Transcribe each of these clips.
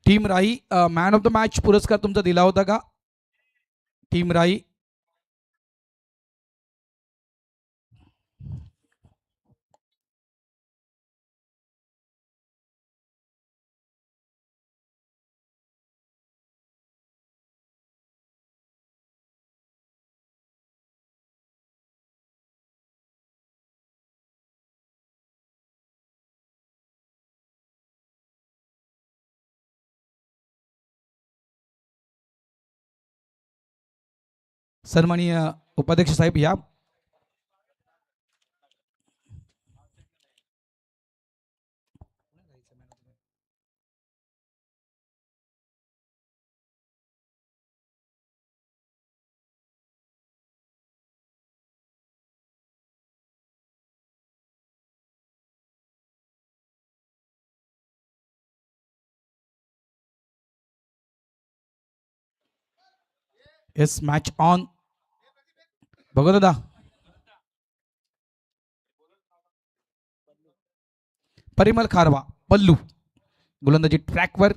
Team राई man of the match पुरस्कार तुमचा दिला होता का? टीम राई सन्माननीय उपाध्यक्ष साहेब या. Yes match on. बघा दादा, परिमल खारवा पल्लू गोलंदाजी ट्रॅकवर.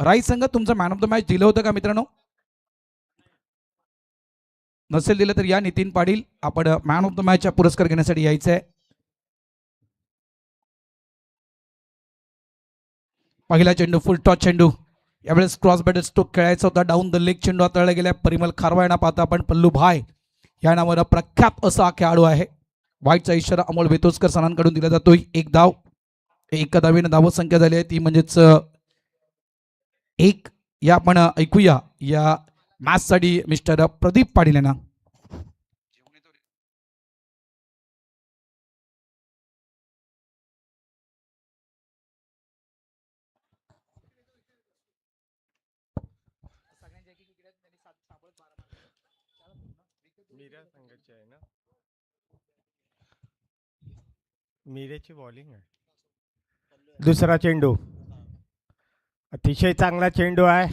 राई संघ तुमचं मॅन ऑफ द मॅच दिलं होतं का मित्रांनो? नसेल दिलं तर या नितीन पाटील, आपण मॅन ऑफ द मॅच पुरस्कार घेण्यासाठी यायचं आहे. पहिला चेंडू फुल टॉस चेंडू, यावेळेस क्रॉस बॅटर स्ट्रोक खेळायचा होता. डाऊन द लेग चेंडू हाताळला गेला. परिमल खारवा यांना पाहता आपण पल्लू भाय या नावानं प्रख्यात असा हा खेळाडू आहे. वाईटचा इशारा अमोल वेतोसकर सरांकडून दिला जातोय. एक धाव, एका धावेनं धाव संख्या झाली आहे ती म्हणजेच एक. या आपण ऐकूया या मॅच साठी मिस्टर प्रदीप पाटील यांना. मीरेची बॉलिंग आहे. दुसरा चेंडू अतिशय चांगला चेंडू आहे.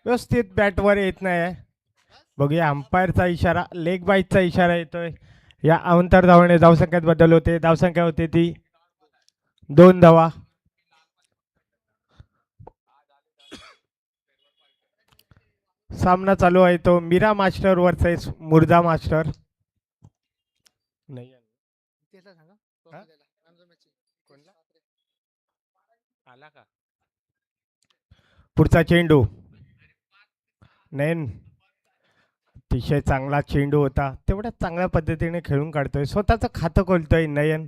व्यवस्थित बॅटवर येत नाही आहे. बघूया अंपायरचा इशारा, लेग बाईटचा इशारा येतोय. या अंतर धावाने धावसंख्येत बदल होते. धावसंख्या होते ती 2 धावा. सामना चालू आहे तो मीरा मास्टर वर्सेस मुर्दा मास्टर. नाही आला का पुढचा चेंडू? नयन, अतिशय चांगला चेंडू होता. तेवढ्या चांगल्या पद्धतीने खेळून काढतोय. स्वतःचं खातं खोलतोय नयन.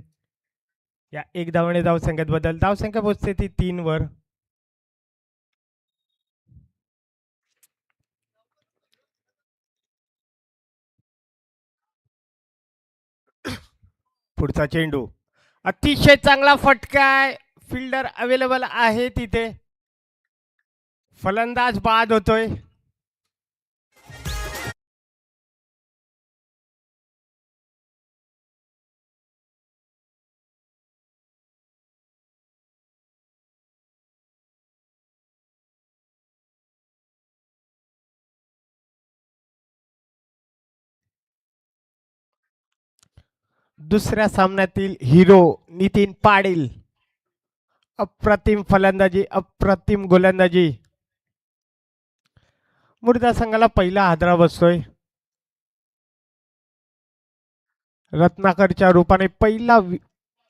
या एक धावाने धावसंख्येत बदल. धावसंख्या पोहोचते ती 3 वर. पुढचा चेंडू अतिशय चांगला फटका आहे. फिल्डर अवेलेबल आहे तिथे. फलंदाज बाद होतोय. दुसऱ्या सामन्यातील हिरो नितीन पाटील. अप्रतिम फलंदाजी, अप्रतिम गोलंदाजी. मुर्दा संघाला पहिला हादरा बसतोय. रत्नाकरच्या रूपाने पहिला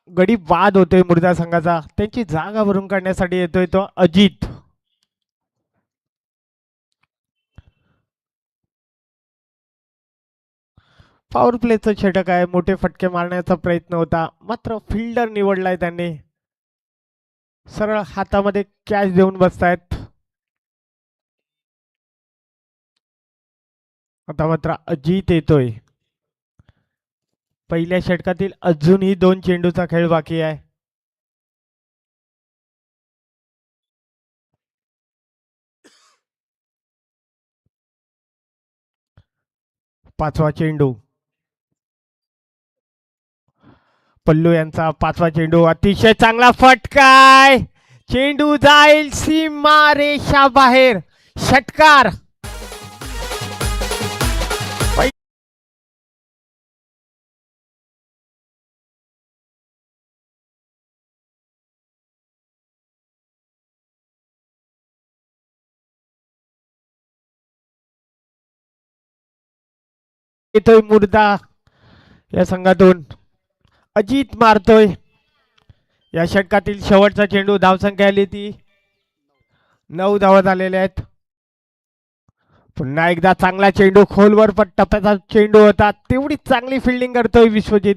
गडी बाद होतोय मुर्दा संघाचा. त्यांची जागा भरून काढण्यासाठी येतोय तो अजित. पॉवर प्लेचं षटक आहे. मोठे फटके मारण्याचा प्रयत्न होता, मात्र फिल्डर निवडलाय त्यांनी. सरळ हातामध्ये कॅच देऊन बसतायत. आता मात्र अजित येतोय. पहिल्या षटकातील अजूनही 2 चेंडूचा खेळ बाकी आहे. पाचवा चेंडू पल्लू यांचा. पाचवा चेंडू अतिशय चांगला फटकाय. चेंडू जाईल सीमा रेषा बाहेर. षटकार. येतोय मुर्दा या संघातून. अजित मारतोय. या षटकातील शेवटचा चेंडू. धावसंख्या आली ती 9 धावा झालेल्या आहेत. पुन्हा एकदा चांगला चेंडू. खोलवर टप्प्याचा चेंडू होता. तेवढी चांगली फिल्डिंग करतोय विश्वजित.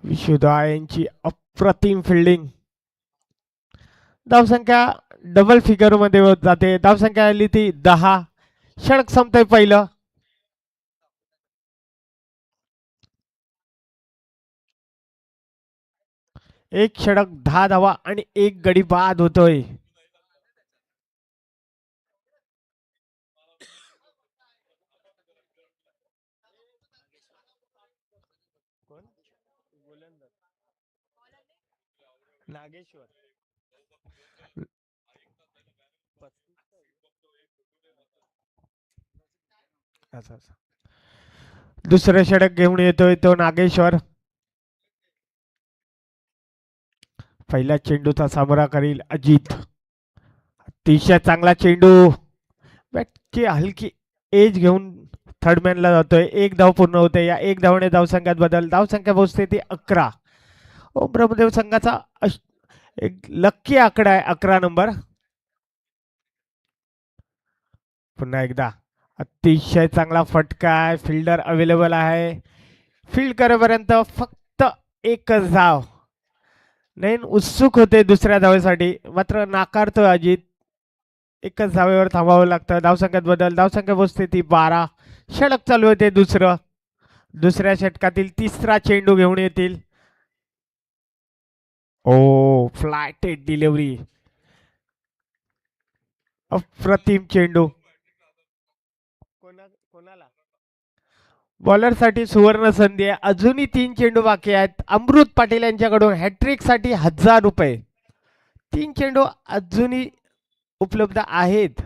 विशुदा यांची अप्रतिम फिल्डिंग. धावसंख्या डबल फिगर मध्ये होत जाते. धावसंख्या आली ती 10. षटक संपतंय पहिलं. एक षटक 10 धावा आणि एक गडी बाद होतोय. नागेश्वर. दुसरं षटक घेऊन येतोय तो नागेश्वर. पहिल्या चेंडूचा सामना करील अजित. अतिशय चांगला चेंडू. बॅटची हलकी एज घेऊन थर्डमॅनला जातोय. एक धाव पूर्ण होते. या एक धावने धावसंख्यात बदल. धावसंख्या पोहोचते ती 11. ओम ब्रह्मदेव संघाचा एक लक्की आकडा आहे 11 नंबर. पुन्हा एकदा अतिशय चांगला फटका आहे. फिल्डर अवेलेबल आहे. फील्ड करेपर्यंत फक्त एकच धाव. नयन उत्सुक होते दुसऱ्या धावेसाठी, मात्र नाकारतो अजित. एकच धावेवर थांबावं लागतं. धावसंख्यात बदल. धावसंख्या पोहोचते ती 12. षटक चालू होते दुसरं. दुसऱ्या षटकातील तिसरा चेंडू घेऊन येतील. ओ फ्लायटेड डिलिव्हरी. अप्रतिम चेंडू. कोणाला बॉलरसाठी सुवर्ण संधी आहे. अजूनही 3 चेंडू बाकी आहेत. अमृत पाटील यांच्याकडून हॅट्रिक साठी 1000 रुपये. 3 चेंडू अजूनही उपलब्ध आहेत.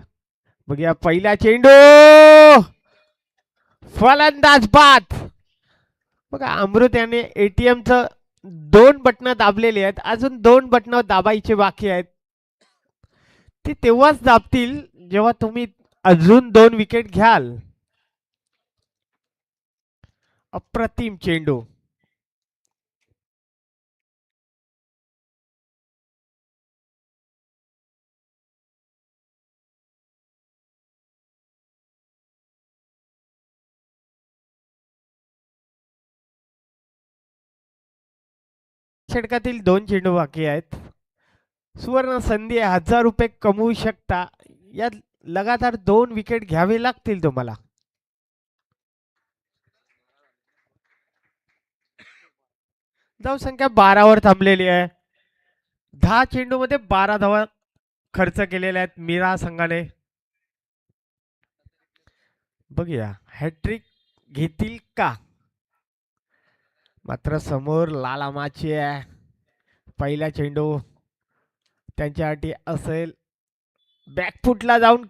बघूया पहिला चेंडू. फलंदाज बाद. बघा अमृत याने ATMचं 2 बटणं दाबलेली आहेत. अजून 2 बटणं दाबायचे बाकी आहेत. ती तेव्हाच दाबतील जेव्हा तुम्ही अजून 2 विकेट घ्याल. अप्रतिम चेंडू. षटकातील 2 चेंडू बाकी आहेत. सुवर्ण संधी आहे. 1000 रुपये कमवू शकता. यात लगातार 2 विकेट घ्यावे लागतील तुम्हाला. धावसंख्या 12 वर थांबलेली आहे. 10 चेंडू मध्ये 12 धावा खर्च केलेल्या आहेत मीरा संघाने. बघूया हॅट्रिक घेतील का. मात्र समोर लालामाची आहे. पहिला चेंडू त्यांच्यासाठी असेल. बॅकफुटला जाऊन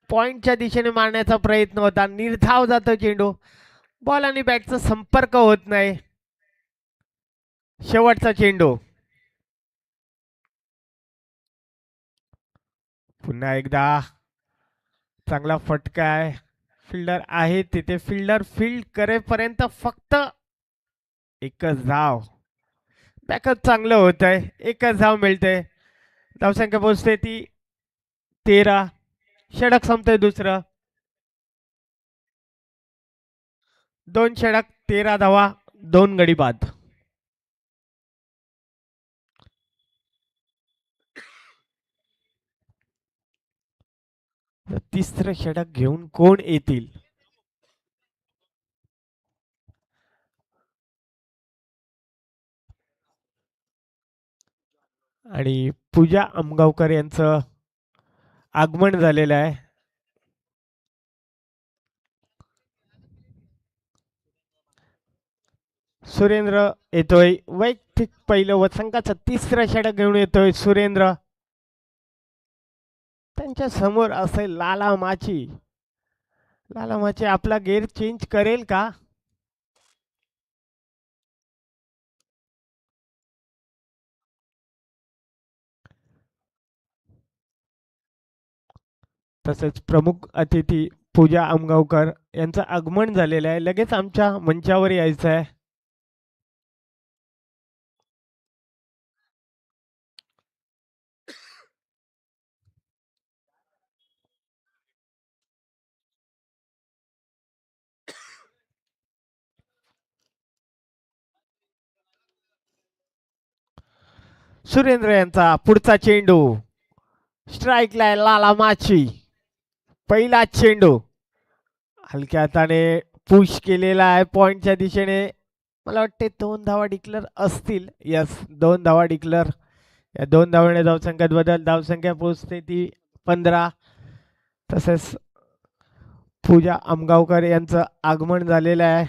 पॉइंटच्या दिशेने मारण्याचा प्रयत्न होता. निर्धाव जातो चेंडू. बॉल आणि बॅटचा संपर्क होत नाही. शेवटचा चेंडू. पुन्हा एकदा चांगला फटका आहे. फिल्डर आहे तिथे. फिल्डर फील्ड करेपर्यंत फक्त एकच धाव. बॅकअप चांगलं होत आहे. एकच धाव मिळते. धावसंख्या पोहोचते ती 13. षटक संपतंय दुसरं. 2 षटक 13 धावा 2 गडी बाद. तिसरं षटक घेऊन कोण येतील. आणि पूजा आमगावकर यांचं आगमन झालेलं आहे. सुरेंद्र येतोय. वैयक्तिक पहिलं व संघाचं तिसरं षटक घेऊन येतोय सुरेंद्र. त्यांच्या समोर असेल लाला माची. लाला माची आपला गेअर चेंज करेल का. तसेच प्रमुख अतिथी पूजा आमगावकर यांचं आगमन झालेलं आहे. लगेच आमच्या मंचावर यायचं आहे. सुरेंद्र यांचा पुढचा चेंडू स्ट्राईकला लाला माची. पहिला चेंडू हलक्या हाताने पुश केलेला आहे पॉइंटच्या दिशेने. मला वाटते 2 धावा डिक्लेअर असतील. यस, 2 धावा डिक्लेअर. या 2 धावाने धावसंख्येत बदल. धावसंख्या पोहोचते ती 15. तसेच पूजा आमगावकर यांचं आगमन झालेलं आहे.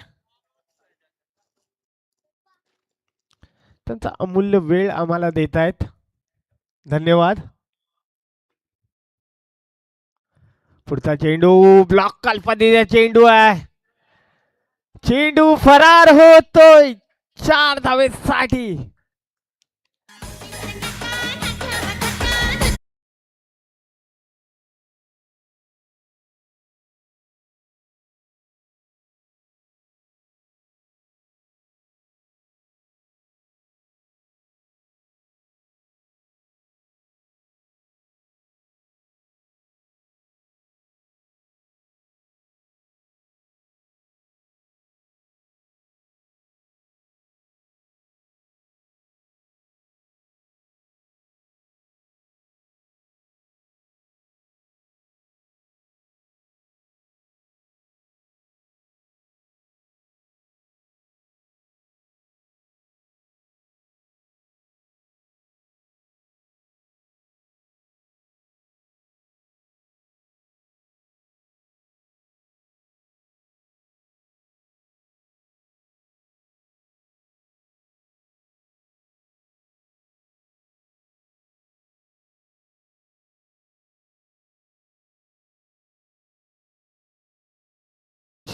त्यांचा अमूल्य वेळ आम्हाला देत आहेत. धन्यवाद. पुढचा चेंडू ब्लॉक कल्पनेचा चेंडू आहे. चेंडू फरार होतोय 4 धावेसाठी.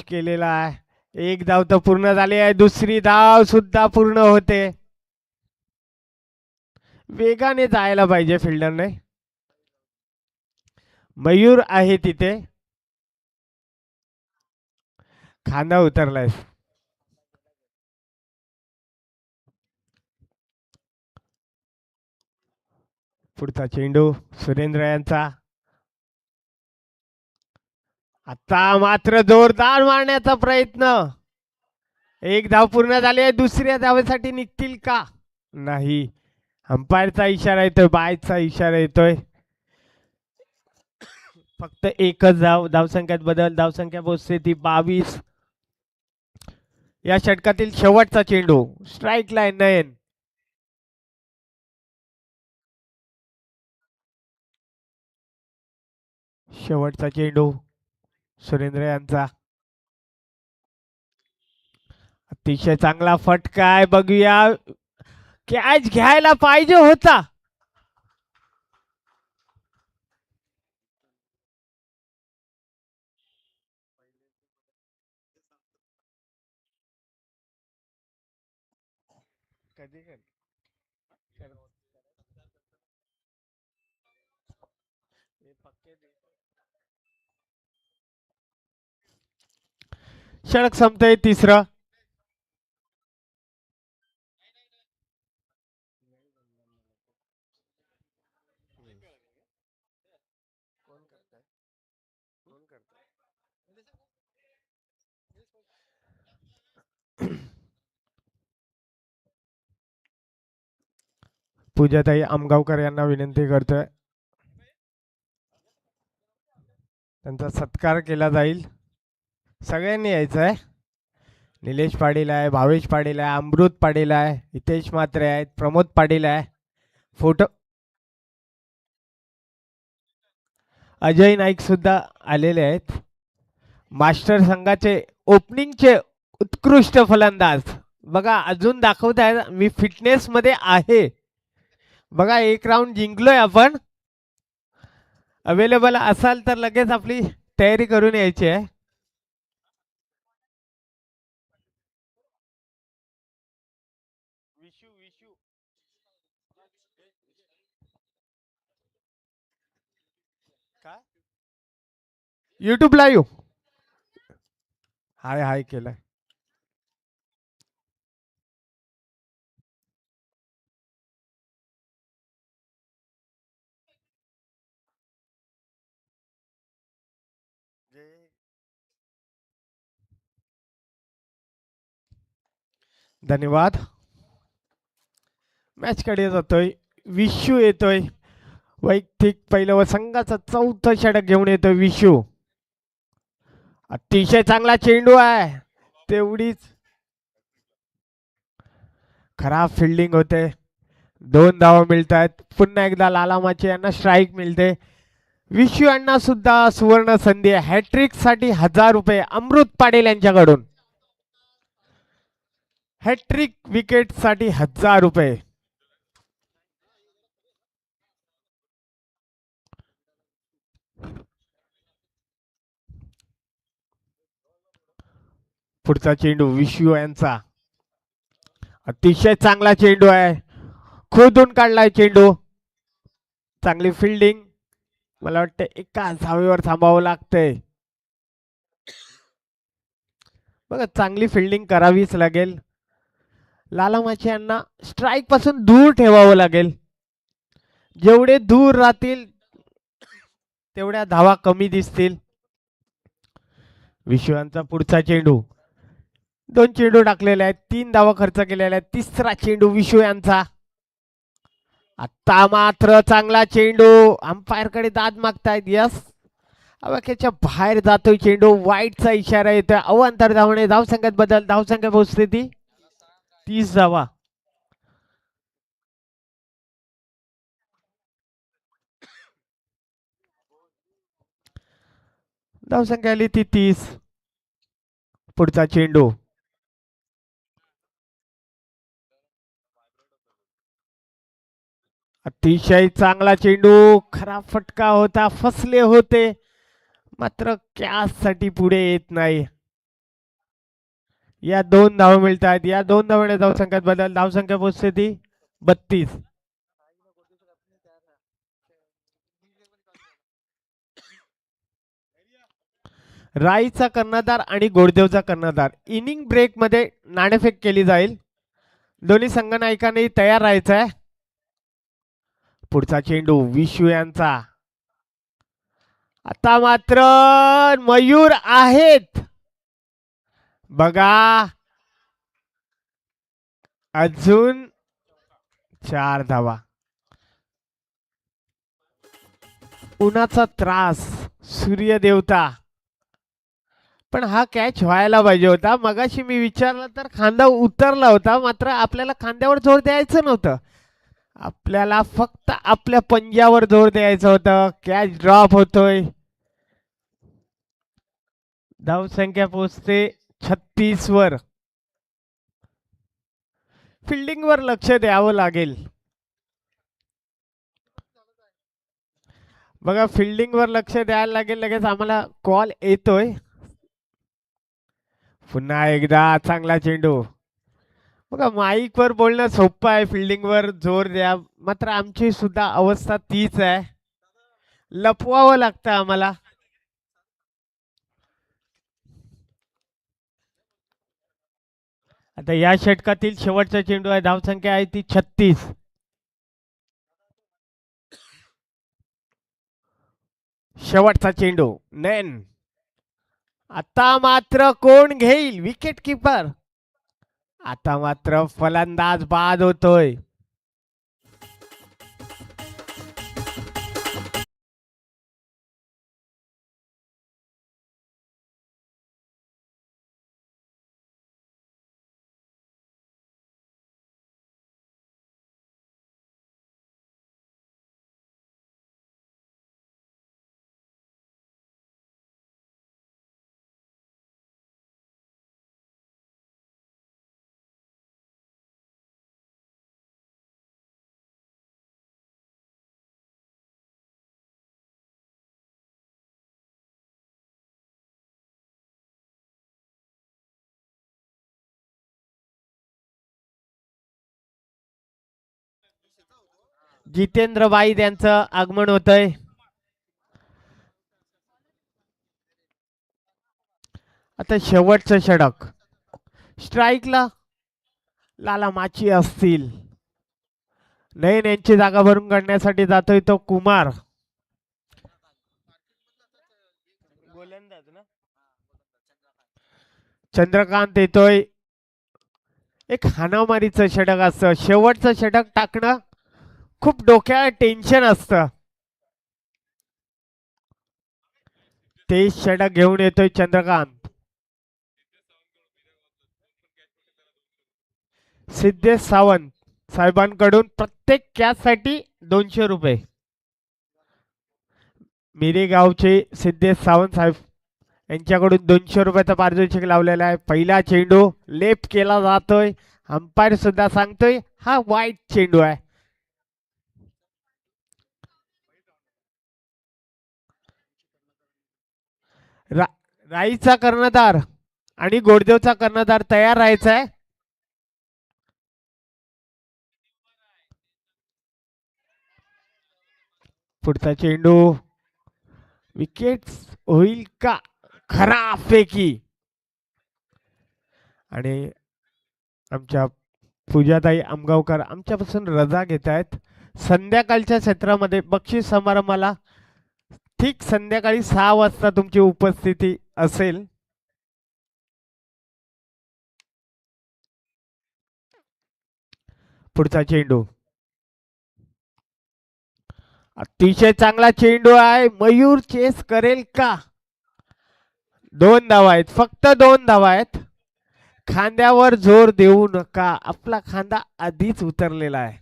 केलेला आहे. 1 धाव तर पूर्ण झाली आहे. दुसरी धाव सुद्धा पूर्ण होते. वेगाने जायला पाहिजे फिल्डरने. मयूर आहे तिथे. खांदा उतरलाय. पुढचा चेंडू सुरेंद्र यांचा. आता मात्र जोरदार मारण्याचा प्रयत्न. 1 धाव पूर्ण झाली आहे. दुसऱ्या धावेसाठी निघतील का? नाही. अंपायरचा इशारा येतोय. बायचा इशारा येतोय. फक्त एकच धाव. धावसंख्येत बदल. धावसंख्या पोहोचते ती 22. या षटकातील शेवटचा चेंडू स्ट्राईक लाईन नयन. शेवटचा चेंडू सुरेंद्र यांचा. अतिशय चांगला फटका आहे. बघूया. कॅच घ्यायला पाहिजे होता. षटक संपतंय 3रं. पूजाताई आमगावकर यांना विनंती करतोय. त्यांचा सत्कार केला जाईल. सगळ्यांनी यायचं आहे. निलेश पाटील आहे, भावेश पाटील आहे, अमृत पाटील आहे, हितेश म्हात्रे आहेत, प्रमोद पाटील आहे. फोटो अजय नाईक सुद्धा आलेले आहेत. मास्टर संघाचे ओपनिंगचे उत्कृष्ट फलंदाज बघा अजून दाखवत आहे. मी फिटनेस मध्ये आहे. बघा 1 राऊंड जिंकलोय आपण. अवेलेबल असाल तर लगेच आपली तयारी करून यायची आहे. YouTube लाईव्ह हाय हाय केलाय. धन्यवाद. मॅच कडे जातोय. विशू येतोय. वैयक्तिक पहिलं व संघाचं चौथं षटक घेऊन येतोय विशू. अतिशय चांगला चेंडू आहे. तेवढीच खराब फिल्डिंग होते. 2 धावा मिळत आहेत. पुन्हा एकदा लालामाचे यांना स्ट्राईक मिळते. विशू यांना सुद्धा सुवर्ण संधी आहे. हॅट्रिक साठी 1000 रुपये अमृत पाटील यांच्याकडून. हॅट्रिक विकेट साठी 1000 रुपये. पुढचा चेंडू विशू यांचा. अतिशय चांगला चेंडू आहे. खोदून काढलाय चेंडू. चांगली फिल्डिंग. मला वाटतं एका धावेवर थांबावं लागतंय. बघा चांगली फिल्डिंग करावीच लागेल. लालामाची यांना स्ट्राईक पासून दूर ठेवावं लागेल. जेवढे दूर राहतील तेवढ्या धावा कमी दिसतील. विश्वांचा पुढचा चेंडू. 2 चेंडू टाकलेले आहेत. 3 धावा खर्च केलेल्या आहेत. तिसरा चेंडू विशू यांचा. आता मात्र चांगला चेंडू. अंपायर कडे दाद मागतायत. यस अवाक्याच्या बाहेर जातोय चेंडू. वाईटचा इशारा येतोय. अवांतर धावणे. धावसंख्येत बदल. धावसंख्या पोहोचते ती 30 धावा. धावसंख्या आली ती 30. पुढचा चेंडू. अतिशय चांगला चेंडू. खराब फटका होता. फसले होते मात्र कॅचसाठी पुढे येत नाही. या 2 धावा मिळत आहेत. या 2 धावाने धावसंख्येत बदल. धावसंख्या पोहोचते ती 32. राईचा कर्णधार आणि गोडदेवचा कर्णधार इनिंग ब्रेक मध्ये नाणेफेक केली जाईल. दोन्ही संघ नायकांनी तयार राहायचं आहे. पुढचा चेंडू विशू यांचा. आता मात्र मयूर आहेत. बघा अजून 4 धावा. उन्हाचा त्रास. सूर्यदेवता. पण हा कॅच व्हायला पाहिजे होता. मगाशी मी विचारलं तर खांदा उतरला होता मात्र आपल्याला खांद्यावर जोर द्यायचं नव्हतं. आपल्याला फक्त आपल्या पंजावर जोर द्यायचं होतं. कॅच ड्रॉप होतोय. धावसंख्या पोहोचते 36 वर. फिल्डिंग वर लक्ष द्यावं लागेल. बघा फिल्डिंग वर लक्ष द्यायला लागेल. लगेच आम्हाला कॉल येतोय. पुन्हा एकदा चांगला चेंडू. बघा माईक वर बोलणं सोपं आहे. फिल्डिंग वर जोर द्या. मात्र आमची सुद्धा अवस्था तीच आहे. लपवावं लागतं आम्हाला. आता या षटकातील शेवटचा चेंडू आहे. धावसंख्या आहे ती 36. शेवटचा चेंडू नेन. आता मात्र कोण घेईल. Wicket keeper. आता मात्र फलंदाज बाद होतोय. जितेंद्र वाईद यांचं आगमन होतंय. आता शेवटचं षटक. स्ट्राईकला लाला माची असतील. नयन यांची जागा भरून काढण्यासाठी जातोय तो कुमार. चंद्रकांत येतोय. एक हाणामारीचं षटक असतं. शेवटचं षटक टाकणं खूप डोक्याला टेन्शन असतं. ते षटक घेऊन येतोय चंद्रकांत. सिद्धेश सावंत साहेबांकडून प्रत्येक कॅच साठी 200 रुपये. मिरे गावचे सिद्धेश सावंत साहेब यांच्याकडून 200 रुपयाचा पारितोषिक लावलेला आहे. पहिला चेंडू लेप केला जातोय. अंपायर सुद्धा सांगतोय हा वाईट चेंडू आहे. राईचा कर्णधार आणि गोडदेवचा कर्णधार तयार राहायचा आहे. पुढचा चेंडू विकेट होईल का? खराबपैकी. आणि आमच्या पूजाताई आमगावकर आमच्यापासून रजा घेत आहेत. संध्याकाळच्या क्षेत्रामध्ये बक्षीस समारंभाला ठीक संध्याकाळी 6 वाजता तुमची उपस्थिती असेल. पुढचा चेंडू अतिशय चांगला चेंडू आहे. मयूर चेस करेल का? 2 धावा आहेत. फक्त 2 धावा आहेत. खांद्यावर जोर देऊ नका. आपला खांदा आधीच उतरलेला आहे.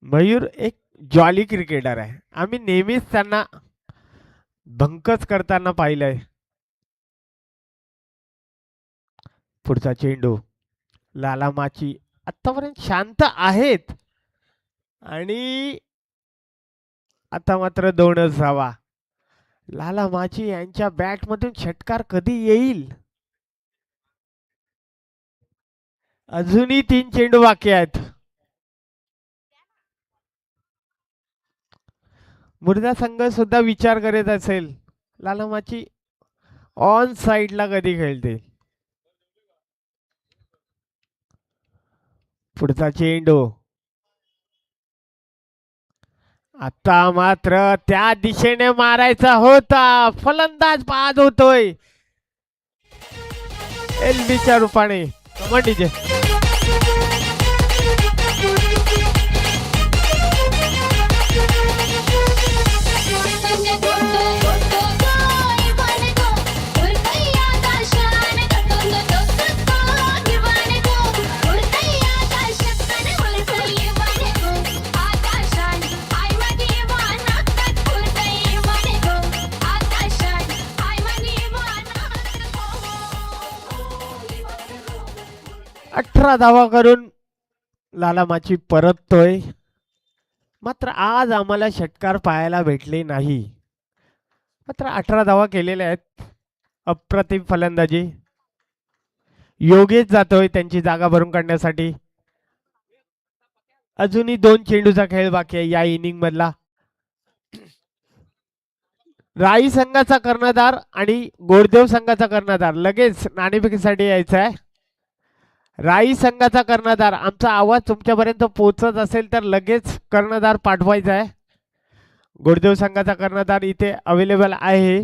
मयूर एक जॉली क्रिकेटर आहे. आम्ही नेहमीच त्यांना भंकच करताना पाहिलंय. पुढचा चेंडू लाला माची आतापर्यंत शांत आहेत आणि आता मात्र 2च धावा. लाला माची यांच्या बॅट मधून षटकार कधी येईल? अजूनही 3 चेंडू बाकी आहेत. मुर्दा संघ सुद्धा विचार करत असेल लाला माची ऑन साइडला कधी खेळते. पुढचा चेंडू आता मात्र त्या दिशेने मारायचा होता. फलंदाज बाद होतोय एलबीच्या रूपाने. कमांडीचे अठरा धावा करून लाला माची परततोय. मात्र आज आम्हाला षटकार पाहायला भेटले नाही. मात्र 18 धावा केलेल्या आहेत. अप्रतिम फलंदाजी. योगेश जातोय त्यांची जागा भरून काढण्यासाठी. अजूनही 2 चेंडूचा खेळ बाकी आहे या इनिंग मधला. राई संघाचा कर्णधार आणि गोडदेव संघाचा कर्णधार लगेच नाणेफेकीसाठी यायचा आहे. राई संघाचा कर्णधार आमचा आवाज तुमच्यापर्यंत पोहोचत असेल तर लगेच कर्णधार पाठवायचा आहे. गोडदेव संघाचा कर्णधार इथे अवेलेबल आहे.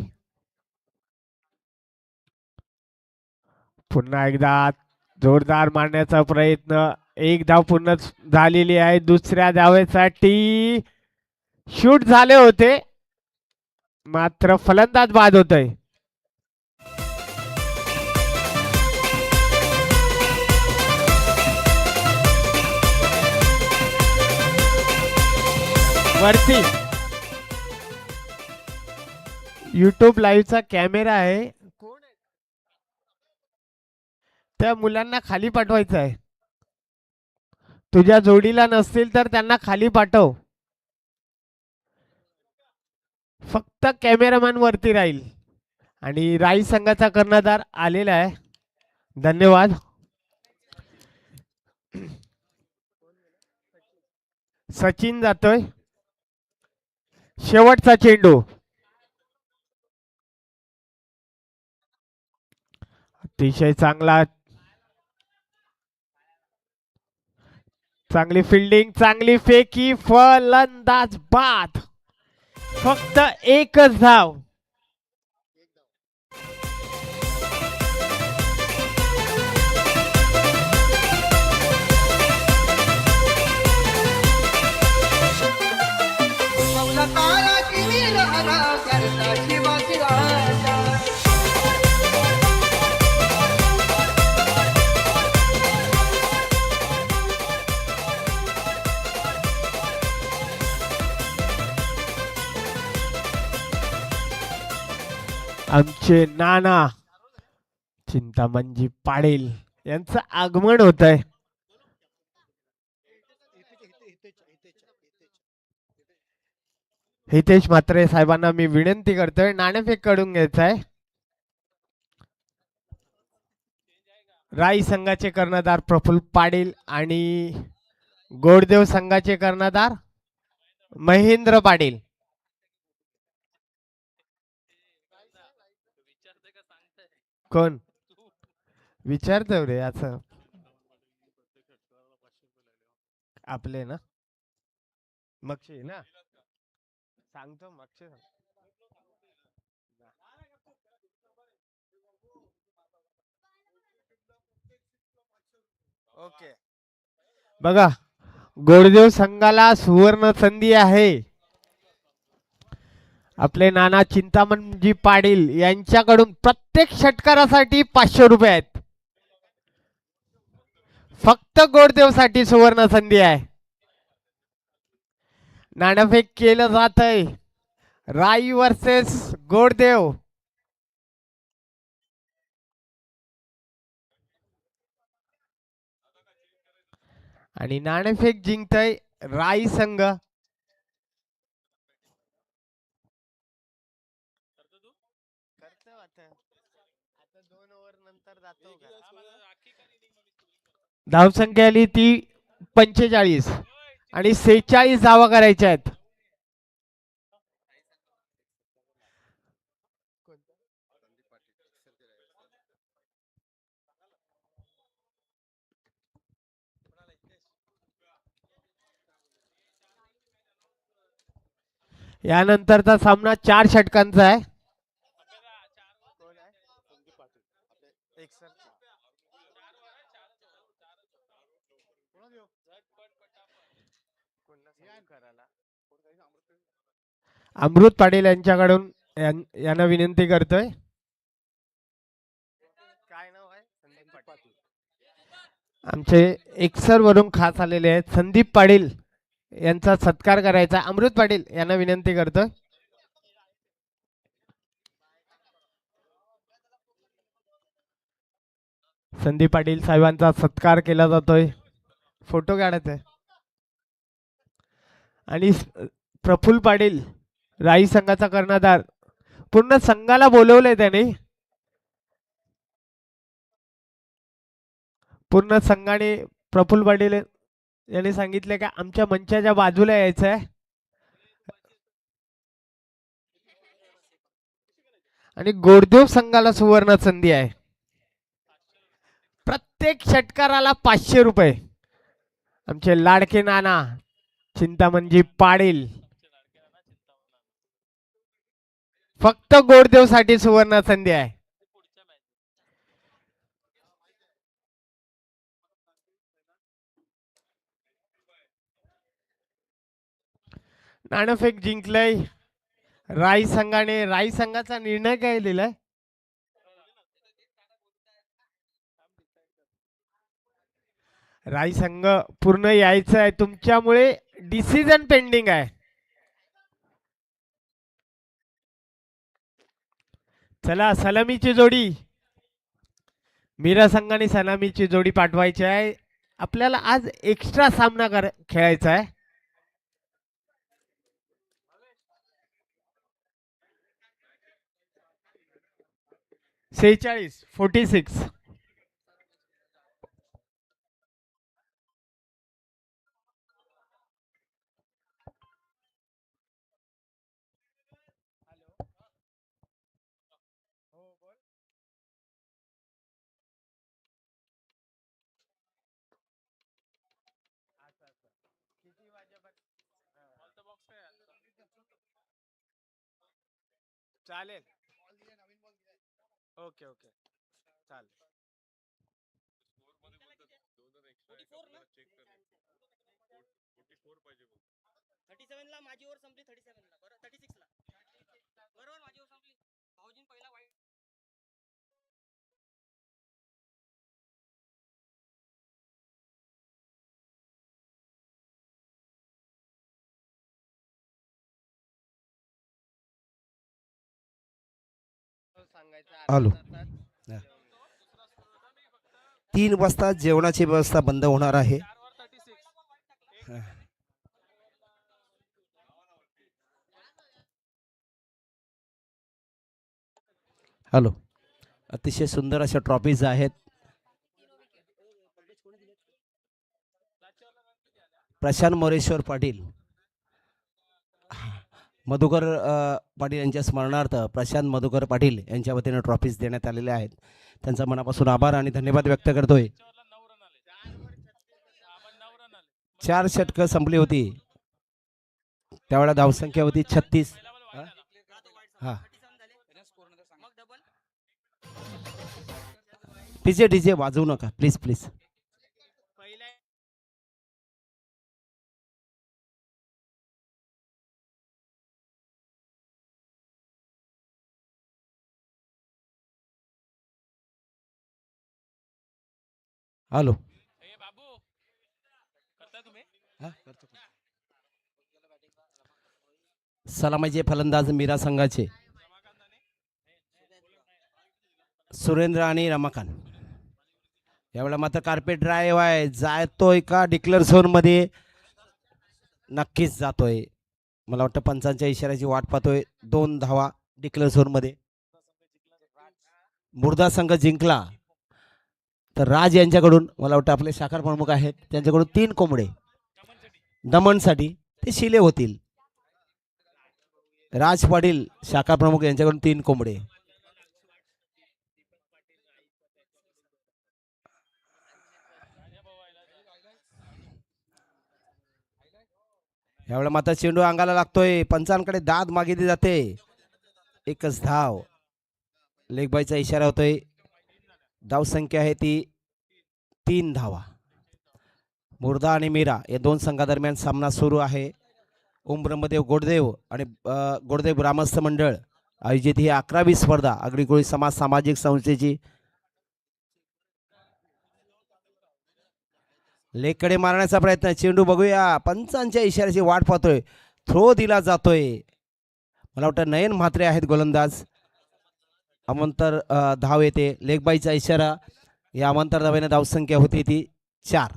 पुन्हा एकदा जोरदार मारण्याचा प्रयत्न. 1 धाव पूर्ण झालेली आहे. दुसऱ्या धावेसाठी शूट झाले होते मात्र फलंदाज बाद होतोय. वरती YouTube लाईव्हचा कॅमेरा आहे. कोण आहे? त्या मुलांना खाली पाठवायचं आहे. तुझ्या जोडीला नसतील तर त्यांना खाली पाठव. फक्त कॅमेरामॅन वरती राहील. आणि राई संघाचा कर्णधार आलेला आहे. धन्यवाद. सचिन जातोय. शेवटचा चेंडू. अतिशय चांगला, चांगली फिल्डिंग, चांगली फेकी, फलंदाज बाद. फक्त एकच धाव. आमचे नाना चिंतामणजी पाटील यांचं आगमन होत आहे. हितेश म्हात्रे साहेबांना मी विनंती करतोय नाणेफेक काढून घ्यायचं आहे. राई संघाचे कर्णधार प्रफुल्ल पाटील आणि गोडदेव संघाचे कर्णधार महेंद्र पाटील. कोण विचारतो रे असं आपले ना मक्षी ना सांगतो मक्षी ओके. बघा गोडदेव संघाला सुवर्ण संधी आहे. आपले नाना चिंतामणजी पाटील यांच्याकडून प्रत्येक षटकारासाठी 500 रुपये आहेत. फक्त गोडदेव साठी सुवर्ण संधी आहे. नाणेफेक केलं जात आहे. राई वर्सेस गोडदेव. आणि नाणेफेक जिंकतय राई संघ. धावसंख्या आली ती 45 आणि 46 धावा करायच्या आहेत. यानंतरचा सामना 4 षटकांचा आहे. अमृत पाटील यांच्याकडून यांना विनंती करतोय. काय नाव आहे? आमचे एक्सर वरून खास आलेले आहेत संदीप पाटील यांचा सत्कार करायचा. अमृत पाटील यांना विनंती करतोय. संदीप पाटील साहेबांचा सत्कार केला जातोय. फोटो काढायचा आहे. आणि प्रफुल्ल पाटील राई संघाचा कर्णधार पूर्ण संघाला बोलवलंय त्याने. पूर्ण संघाने प्रफुल्ल पाटील यांनी सांगितले का आमच्या मंचाच्या बाजूला यायचं आहे. आणि गोडदेव संघाला सुवर्ण संधी आहे. प्रत्येक षटकाराला 500 रुपये. आमचे लाडके नाना चिंतामणजी पाटील. फक्त गोडदेव साठी सुवर्ण संधी आहे. नाणेफेक जिंकलंय राई संघाने. राई संघाचा निर्णय काय दिलाय? राई संघ पूर्ण यायचं आहे. तुमच्यामुळे डिसिजन पेंडिंग आहे. चला सलामीची जोडी. मीरा संघाने सलामीची जोडी पाठवायची आहे. आपल्याला आज एक्स्ट्रा सामना खेळायचा आहे. सेहेचाळीस 46. चालेल. ओके ओके चालेल. ला माझी ओव्हर संपली 37 ला बरोबर 36 ला बरोबर माझी ओव्हर संपली भाऊजीन पहिला वाईट हॅलो 3 वाजता जेवणाची व्यवस्था बंद होणार आहे. हॅलो अतिशय सुंदर अशा ट्रॉफीज आहेत. प्रशांत मोरेश्वर पाटील मधुकर पाटील यांच्या स्मरणार्थ प्रशांत मधुकर पाटील यांच्या वतीने ट्रॉफीज देण्यात आलेल्या आहेत. त्यांचा मनापासून आभार आणि धन्यवाद व्यक्त करतोय. 4 षटकं संपली होती त्यावेळेला धावसंख्या होती 36. हा मग डबल डीजे डीजे वाजवू नका प्लीज प्लीज. पहिला हॅलो सलामीचे फलंदाज मीरा संघाचे सुरेंद्र आणि रमाकांत. यावेळेला मात्र कार्पेट ड्राईव्ह आहे. जातोय का डिक्लेअर झोन मध्ये? नक्कीच जातोय. मला वाटतं पंचांच्या इशाऱ्याची वाट पाहतोय. 2 धावा डिक्लेअर झोन मध्ये. मुर्दा संघ जिंकला तर राज यांच्याकडून मला वाटतं आपले शाखा प्रमुख आहेत त्यांच्याकडून 3 कोंबडे दमनसाठी ते शिले होतील. राज पाटील शाखा प्रमुख यांच्याकडून 3 कोंबडे. यावेळेला मात्र चेंडू अंगाला लागतोय. पंचांकडे दाद मागितली जाते. एकच धाव. लेगबाईचा इशारा होतोय. धाव संख्या आहे ती 3 धावा. मुर्दा आणि मीरा या 2 संघादरम्यान सामना सुरू आहे. ओम ब्रह्मदेव गोडदेव आणि गोडदेव ग्रामस्थ मंडळ आयोजित ही 11वी स्पर्धा आगरी समाज सामाजिक संस्थेची. लेकडे मारण्याचा प्रयत्न. चेंडू बघूया. पंचांच्या इशाऱ्याची वाट पाहतोय. थ्रो दिला जातोय. मला वाटतं नयन म्हात्रे आहेत गोलंदाज. अमंतर धाव येते. लेगबाईचा इशारा. या अमंतर धावेने धावसंख्या होती ती 4.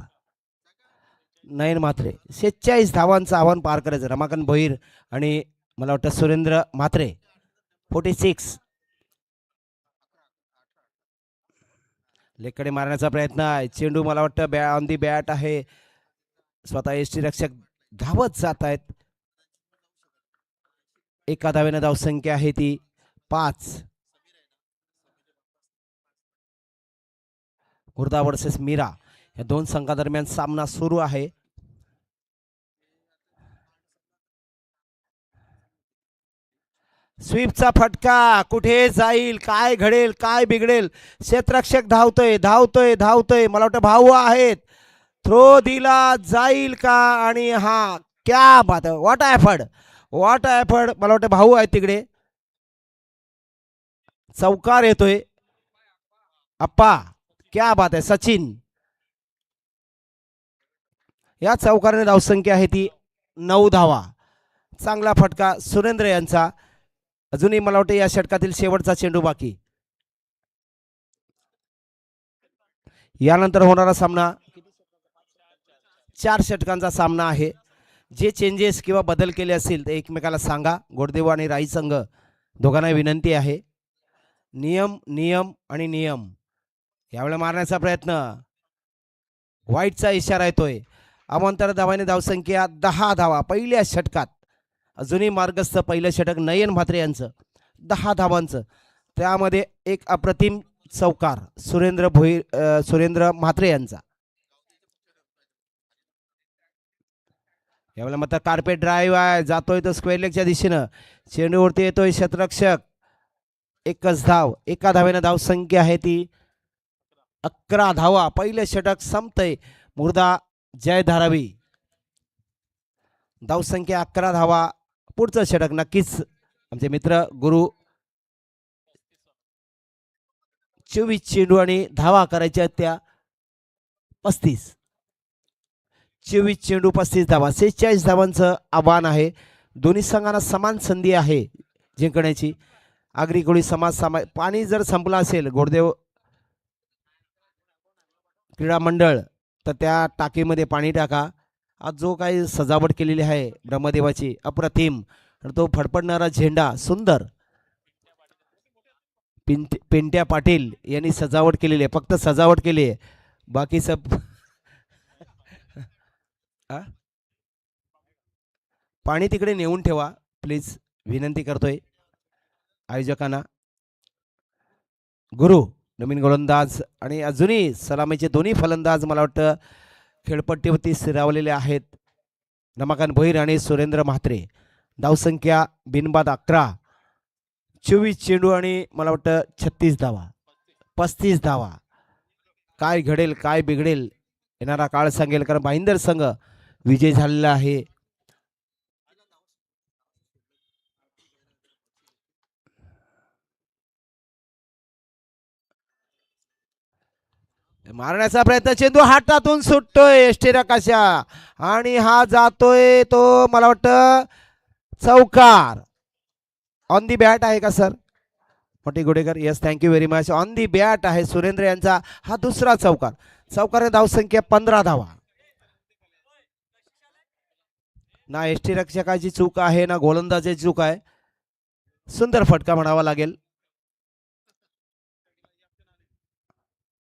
नयन म्हात्रे 46 धावांचं आव्हान पार करायचं. रमाकांत भोईर आणि मला वाटतं सुरेंद्र म्हात्रे 46. लेकडे मारण्याचा प्रयत्न आहे. चेंडू मला वाटतं ऑन दी बॅट आहे. स्वतः यष्टी रक्षक धावत जात आहेत. एका धावेने धावसंख्या आहे ती 5. मुर्दा वर्सेस मीरा या 2 संघादरम्यान सामना सुरू आहे. स्वीपचा फटका कुठे जाईल? काय घडेल? काय बिघडेल? क्षेत्ररक्षक धावतोय धावतोय धावतोय. मला वाटतं भाऊ आहेत. थ्रो दिला जाईल का? आणि हा क्या बात आहे. What effort what effort. मला वाटतं भाऊ आहेत तिकडे. चौकार येतोय. अप्पा क्या बात आहे. सचिन या चौकाराने धावसंख्या आहे ती 9 धावा. चांगला फटका सुरेंद्र यांचा. अजूनही मला वाटतं या षटकातील शेवटचा चेंडू बाकी. यानंतर होणारा सामना 4 षटकांचा सामना आहे. जे चेंजेस किंवा बदल केले असतील ते एकमेकाला सांगा. गोडदेव आणि राई संघ दोघांना विनंती आहे. नियम नियम आणि नियम. यावेळेला मारण्याचा प्रयत्न. व्हाईटचा इशारा येतोय. अमंतर धावाने धावसंख्या 10 धावा पहिल्या षटकात. अजूनही मार्गस्थ पहिलं षटक नयन म्हात्रे यांचं 10 धावांचं. त्यामध्ये एक अप्रतिम चौकार सुरेंद्र म्हात्रे यांचा. यावेळेला मात्र कार्पेट ड्राईव्ह आहे. जातोय तो स्क्वेअर लेगच्या दिशेनं. चेंडूवरती येतोय क्षेत्ररक्षक एकच धाव, एका धावेनं धाव संख्या आहे ती 11 धावा. पहिले षटक संपतंय. मुर्दा जय धारावी. धाव संख्या 11 धावा. पुढचं षटक नक्कीच आमचे मित्र गुरु 24 चेंडू आणि धावा करायच्या त्या 35. 24 चेंडू 35 धावा. 46 धावांचं आव्हान आहे. दोन्ही संघांना समान संधी आहे जिंकण्याची. आगरी कोळी समाज पाणी जर संपलं असेल घोडदेव क्रीडा मंडळ तर त्या टाकीमध्ये पाणी टाका. आज जो काही सजावट केलेली आहे ब्रह्मदेवाची अप्रतिम, तो फडफडणारा झेंडा सुंदर पिंट्या पाटील यांनी सजावट केलेली आहे. फक्त सजावट केली आहे, बाकी सब पाणी तिकडे नेऊन ठेवा प्लीज, विनंती करतोय आयोजकांना. गुरु नवीन गोलंदाज आणि अजूनही सलामीचे दोन्ही फलंदाज मला वाटतं खेळपट्टीवरती स्थिरावलेले आहेत. रमाकांत भोईर आणि सुरेंद्र म्हात्रे. धावसंख्या बिनबाद 11. 24 चेंडू आणि मला वाटतं 36 धावा, 35 धावा. काय घडेल काय बिघडेल येणारा काळ सांगेल, कारण भाईंदर संघ विजय झालेला आहे. मारण्याचा प्रयत्न, चेंडू हातातून सुटतोय एष्टेरकाशा आणि हा जातोय तो मला वाटतं चौकार. ऑन दी बॅट आहे का सर मोठी Gudekar? Yes, thank you very much. On the bat आहे सुरेंद्र यांचा हा दुसरा चौकार. चौकार धावसंख्या 15 धावा. ना एष्टीरक्षकाची चूक आहे ना गोलंदाजाची चूक आहे. सुंदर फटका म्हणावा लागेल.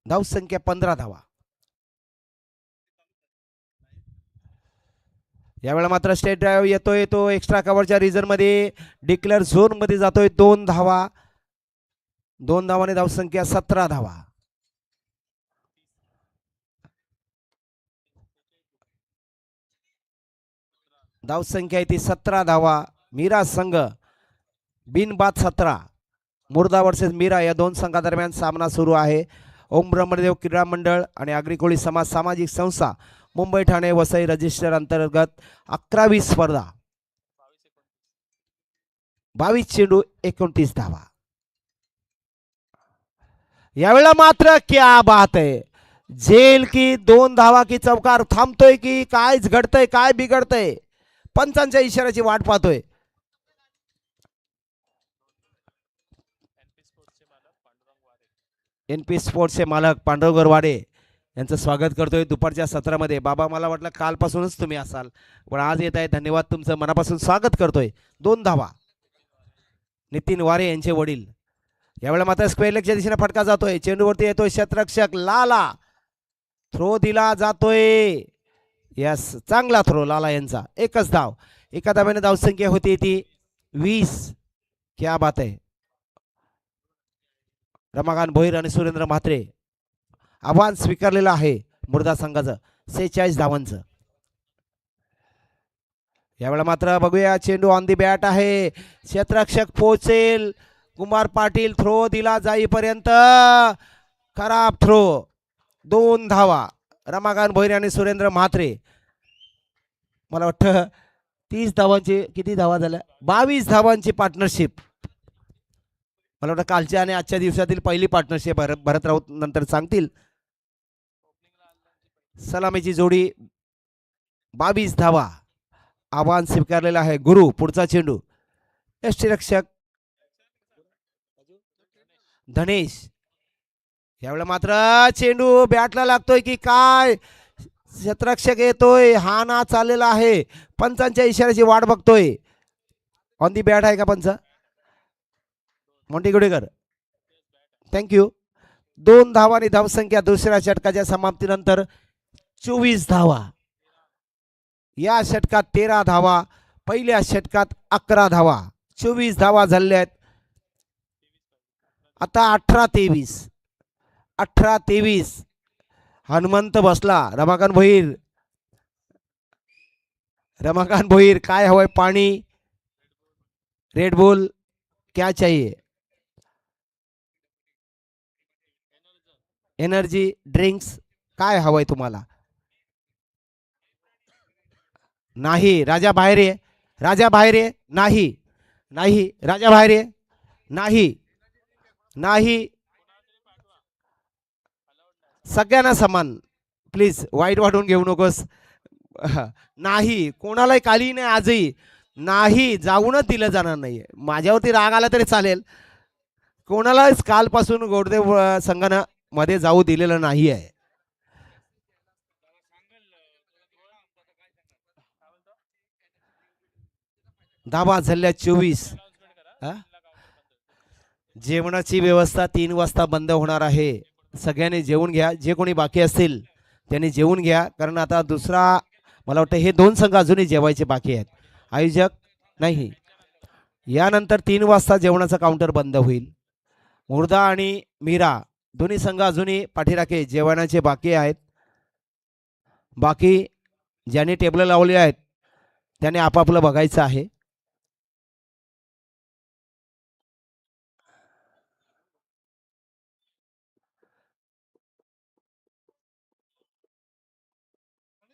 धावसंख्या 15 धावा. यावेळेला मात्र स्टेट ड्राईव्ह येतोय, तो एक्स्ट्रा कव्हरच्या रिझन मध्ये डिक्लेअर झोन मध्ये जातोय. 2 धावा. 2 धावाने धावसंख्या 17 धावा. धावसंख्या ती 17 धावा. मीरा संघ बिनबाद 17. मुर्दा वर्सेस मीरा या दोन संघादरम्यान सामना सुरू आहे. ओम ब्रह्मदेव क्रीडा मंडळ आणि आगरी कोळी समाज सामाजिक संस्था मुंबई ठाणे वसई रजिस्टर अंतर्गत 11वी स्पर्धा. 22 चेंडू 29 धावा. यावेळेला मात्र क्या बात आहे, जेल की 2 धावा की चौकार. थांबतोय की काय घडतंय काय बिघडतंय, पंचांच्या इशाऱ्याची वाट पाहतोय. NP स्पोर्ट्सचे मालक पांडुरंग गोरवाडे यांचं स्वागत करतोय दुपारच्या सत्रामध्ये. बाबा मला वाटलं कालपासूनच तुम्ही असाल, पण आज येत आहे. धन्यवाद तुमचं, मनापासून स्वागत करतोय. 2 धावा. नितीन वारे यांचे वडील. यावेळेला मात्र स्क्वेअर लेगच्या दिशेने फटका जातोय. चेंडूवरती येतोय क्षेत्ररक्षक लाला. थ्रो दिला जातोय. यस, चांगला थ्रो लाला यांचा. एकच धाव. एका धाव्याने धावसंख्या होती ती 20. क्या बात आहे. रमाकांत भोईर आणि सुरेंद्र म्हात्रे आव्हान स्वीकारलेलं आहे मुर्दा संघाचं 46 धावांचं. यावेळेला मात्र बघूया, चेंडू ऑन दी बॅट आहे. क्षेत्ररक्षक पोहोचेल. कुमार पाटील थ्रो दिला जाईपर्यंत खराब थ्रो. 2 धावा. रमाकांत भोईर आणि सुरेंद्र म्हात्रे. मला वाटतं 30 धावांची किती धावा झाल्या, 22 धावांची पार्टनरशिप. मला वाटतं कालच्या आणि आजच्या दिवसातील पहिली पार्टनरशिप. भरत राऊत नंतर सांगतील. सलामीची जोडी 22 धावा. आव्हान स्वीकारलेलं आहे. गुरु पुढचा चेंडू. यष्टीरक्षक धनेश. यावेळेला मात्र चेंडू बॅटला लागतोय की काय, क्षेत्ररक्षक येतोय. हा ना चाललेला आहे. पंचांच्या इशाऱ्याची वाट बघतोय. ऑन दी बॅट आहे का पंच? Monty Gudekar, thank you. 2 धावा आणि धावसंख्या दुसऱ्या षटकाच्या समाप्तीनंतर 24 धावा. या षटकात 13 धावा. पहिल्या षटकात 11 धावा. 24 धावा झालेल्या आहेत. आता 18-23. 18-23. हनुमंत बसला. रमाकांत भोईर. रमाकांत भोईर काय हवंय? पाणी, रेड बुल क्या चाहिए? एनर्जी ड्रिंक्स काय हवंय तुम्हाला? नाही. राजा बाहेर ये. राजा बाहेर ये. नाही नाही. राजा बाहेर ये. नाही नाही. सगळ्यांना समान. प्लीज वाईट वाटून घेऊ नकोस. नाही. कोणालाही काली नाही आजही नाही. जाऊनच दिलं जाणार नाहीये. माझ्यावरती राग आला तरी चालेल. कोणालाच कालपासून गोडदेव संघानं मध्ये जाऊ दिलेलं नाही आहे. धाबा झाल्या 24. जेवणाची व्यवस्था 3 वाजता बंद होणार आहे. सगळ्यांनी जेवून घ्या. जे कोणी बाकी असतील त्यांनी जेवून घ्या, कारण आता दुसरा मला वाटतं हे 2 संघ अजूनही जेवायचे बाकी आहेत. आयोजक नाही. यानंतर 3 वाजता जेवणाचा काउंटर बंद होईल. मुर्दा आणि मीरा दोन्ही संघ अजूनही पाठीराखे जेवणाचे बाकी आहेत. बाकी ज्यांनी टेबल लावले आहेत त्याने आपापलं बघायचं आहे.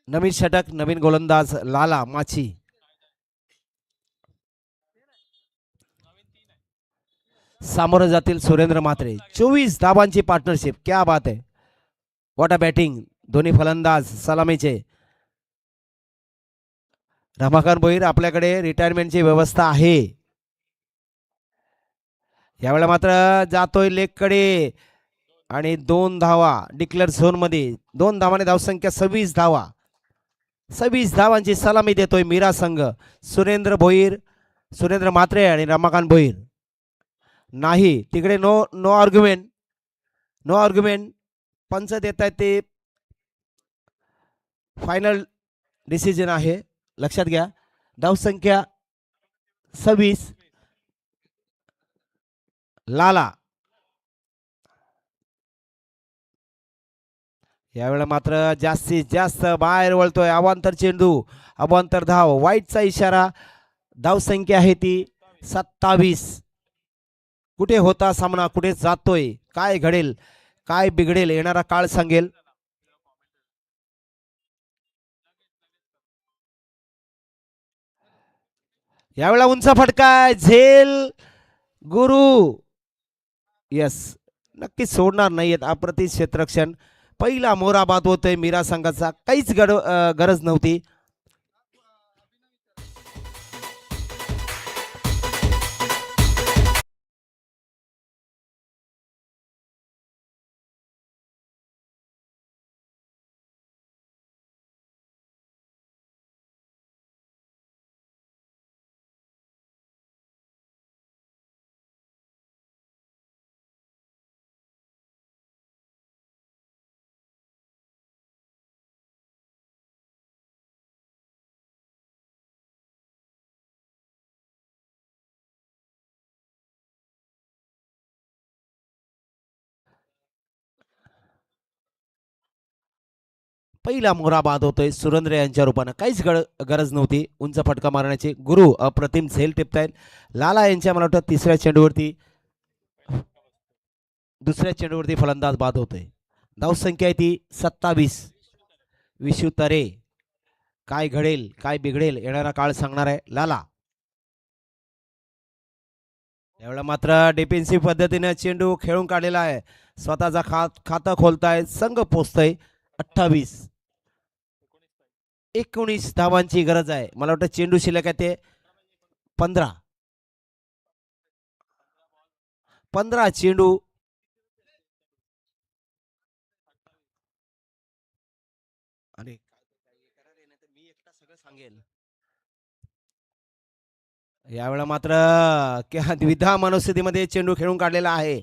नवीन षटक, नवीन गोलंदाज लाला माची. सामोरं जातील सुरेंद्र म्हात्रे. 24 धाबांची पार्टनरशिप. क्या बात आहे. What a batting. दोन्ही फलंदाज सलामीचे. रमाकांत भोईर आपल्याकडे रिटायरमेंटची व्यवस्था आहे. यावेळेला मात्र जातोय लेगकडे आणि 2 धावा डिक्लेअर झोन मध्ये. 2 धावाने धावसंख्या 26 धावा. 26 धावांची सलामी देतोय मीरा संघ. सुरेंद्र भोईर, सुरेंद्र म्हात्रे आणि रमाकांत भोईर. नाही तिकडे no no argument. No argument. पंच देत आहेत ते फायनल डिसिजन आहे. लक्षात घ्या. धावसंख्या 26. लाला. यावेळेला मात्र जास्तीत जास्त बाहेर वळतोय. अवांतर चेंडू, अवांतर धाव. वाईटचा इशारा. धावसंख्या आहे ती 27. कुठे होता सामना, कुठे जातोय, काय घडेल, काय बिघडेल येणारा काळ सांगेल. यावेळेला उंच फटका. झेल गुरु. यस, नक्कीच सोडणार नाहीयेत. अप्रतिम क्षेत्ररक्षण. पहिला मोरा बाद होतोय मीरा संघाचा. काहीच गरज नव्हती. पहिला मोरा बाद होतोय सुरेंद्र यांच्या रूपानं. काहीच गरज नव्हती उंच फटका मारण्याची. गुरु अप्रतिम झेल टिपतायत. लाला यांच्या मला वाटतं तिसऱ्या चेंडूवरती, दुसऱ्या चेंडूवरती फलंदाज बाद होतोय. धावसंख्या आहे ती 27. विशू तरे. काय घडेल, काय बिघडेल येणारा काळ सांगणार आहे. लाला. यावेळेला मात्र डिफेन्सिव्ह पद्धतीने चेंडू खेळून काढलेला आहे. स्वतःचा खातं खोलताय. संघ पोचतोय 28. 19 धावांची गरज आहे. मला वाटतं चेंडू शिल्लक आहे ते 15. 15 चेंडू. अरे मी एकटा सगळं सांगेल. यावेळेला मात्र द्विधा मनस्थितीमध्ये चेंडू खेळून काढलेला आहे.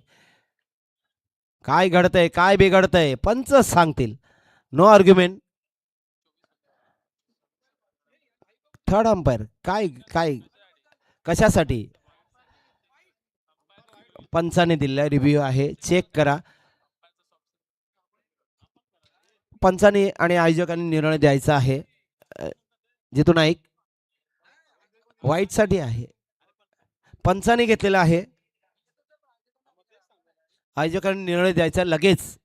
काय घडतंय, काय बिघडतंय पंच सांगतील. No argument. थर्ड अंपायर काय काय कशासाठी पंचाने दिलेला रिव्ह्यू आहे. चेक करा. पंचाने आणि आयोजकांनी निर्णय द्यायचा आहे. जितू नाईक वाईट साठी आहे. पंचाने घेतलेला आहे. आयोजकांनी निर्णय द्यायचा लगेच.